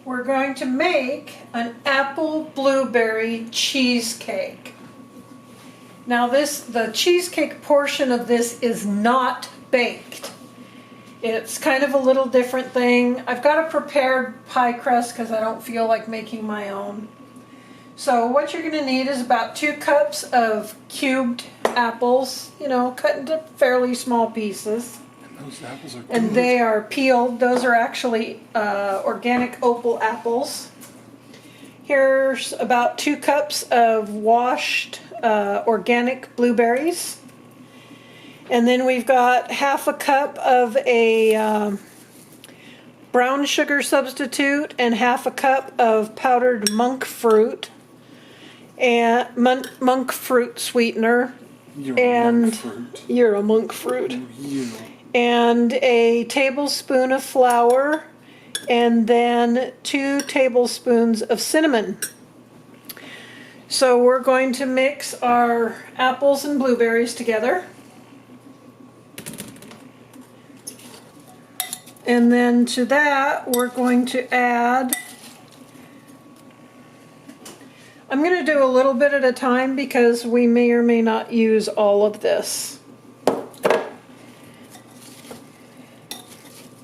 We're going to make an apple blueberry cheesecake. Now the cheesecake portion of this is not baked. It's kind of a little different thing. I've got a prepared pie crust because I don't feel like making my own. So what you're going to need is about 2 cups of cubed apples, cut into fairly small pieces. And those apples are good. And they are peeled. Those are actually organic opal apples. Here's about 2 cups of washed organic blueberries. And then we've got half a cup of a brown sugar substitute and half a cup of powdered monk fruit and monk fruit sweetener. You're a monk fruit. You're a monk fruit. You. And a tablespoon of flour, and then 2 tablespoons of cinnamon. So we're going to mix our apples and blueberries together. And then to that, we're going to add, I'm going to do a little bit at a time because we may or may not use all of this.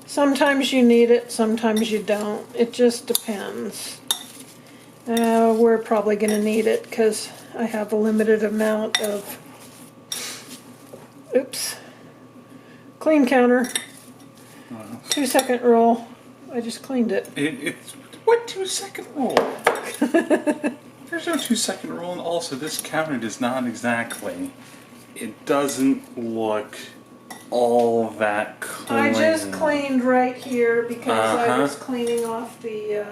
Sometimes you need it, sometimes you don't. It just depends. We're probably going to need it because I have a limited amount of, clean counter. 2-second roll. I just cleaned it. What 2-second roll? There's no 2-second roll, and also this counter does not exactly. It doesn't look all that clean. I just cleaned right here because I was cleaning off the.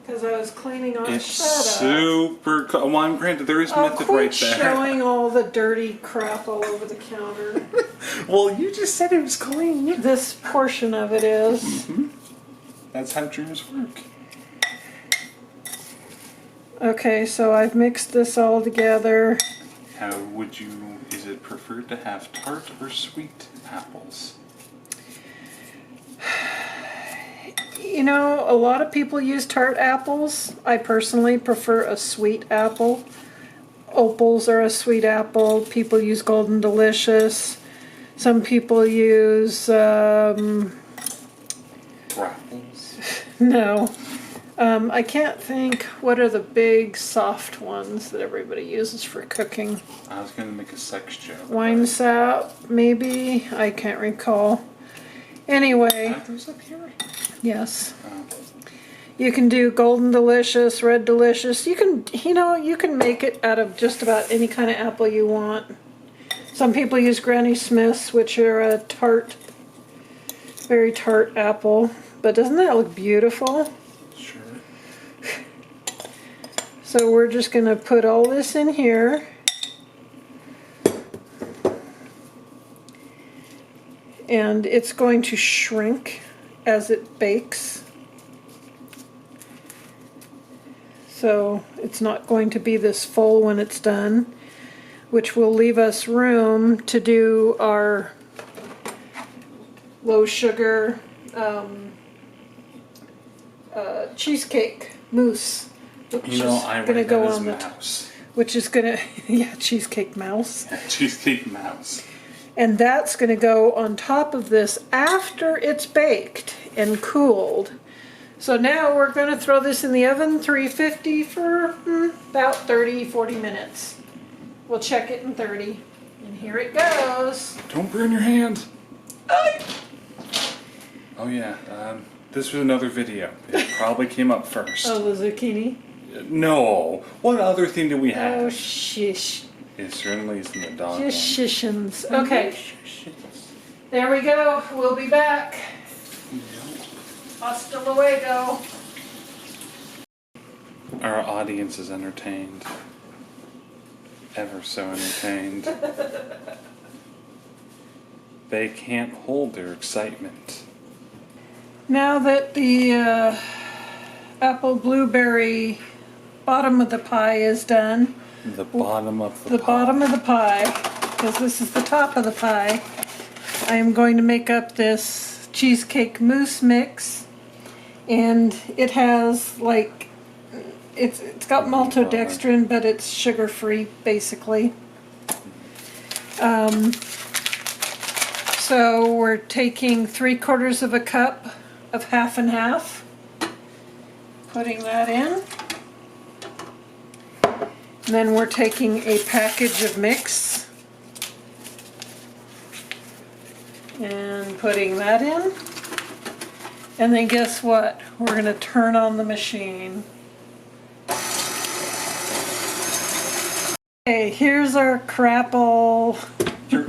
Because I was cleaning off. It's super. Well, I'm granted there is method right there. Showing all the dirty crap all over the counter. Well, you just said it was clean. This portion of it is. That's how germs work. Okay, so I've mixed this all together. How would you? Is it preferred to have tart or sweet apples? A lot of people use tart apples. I personally prefer a sweet apple. Opals are a sweet apple. People use Golden Delicious. Some people use Apples? No. I can't think what are the big soft ones that everybody uses for cooking. I was going to make a sex joke. Wine sap, maybe? I can't recall. Anyway. Are those up here? Yes. You can do Golden Delicious, Red Delicious. You can, you can make it out of just about any kind of apple you want. Some people use Granny Smiths, which are a tart, very tart apple. But doesn't that look beautiful? Sure. So we're just going to put all this in here. And it's going to shrink as it bakes. So it's not going to be this full when it's done, which will leave us room to do our low sugar cheesecake mousse. I read that as mouse. Which is gonna, cheesecake mouse. Cheesecake mouse. And that's gonna go on top of this after it's baked and cooled. So now we're gonna throw this in the oven, 350 for about 30-40 minutes. We'll check it in 30. And here it goes. Don't burn your hand. Oh yeah, this was another video. It probably came up first. Oh, the zucchini? No. What other thing do we have? Oh, shish. It certainly isn't the dog Just one. shishins. Okay. There we go. We'll be back. Hasta luego. Our audience is entertained. Ever so entertained. They can't hold their excitement. Now that the apple blueberry bottom of the pie is done. The bottom of the pie. The bottom of the pie, because this is the top of the pie. I am going to make up this cheesecake mousse mix. And it has like, it's got maltodextrin, but it's sugar-free basically. So we're taking 3/4 of a cup of half and half, putting that in. And then we're taking a package of mix and putting that in. And then guess what? We're going to turn on the machine. Okay, here's our crapple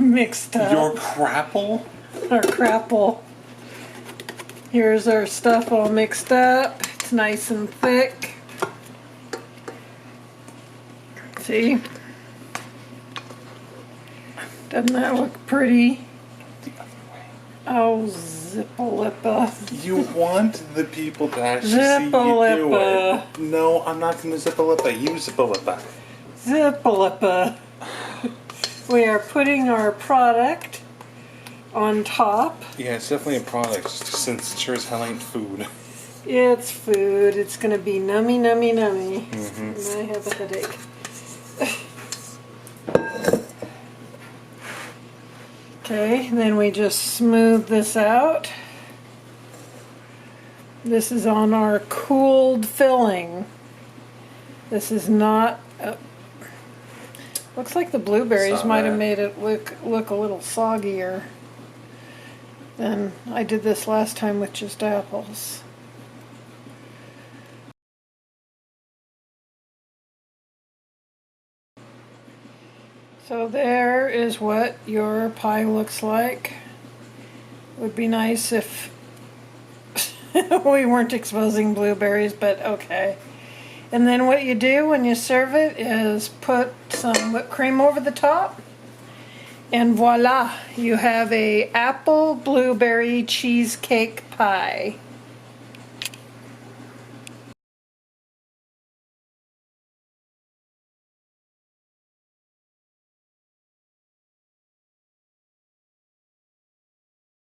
mixed up. Your crapple? Our crapple. Here's our stuff all mixed up. It's nice and thick. See? Doesn't that look pretty? Oh, zippa-lippa. You want the people to actually see you do it. No, I'm not going to zippa-lippa. You zippa-lippa. Zippa-lippa. We are putting our product on top. Yeah, it's definitely a product, since it sure as hell ain't food. It's food. It's going to be nummy, nummy, nummy. And I have a headache. Okay, then we just smooth this out. This is on our cooled filling. This is not... looks like the blueberries might have made it look a little soggier than I did this last time with just apples. So there is what your pie looks like. It would be nice if we weren't exposing blueberries, but okay. And then what you do when you serve it is put some whipped cream over the top, and voila, you have a apple blueberry cheesecake pie.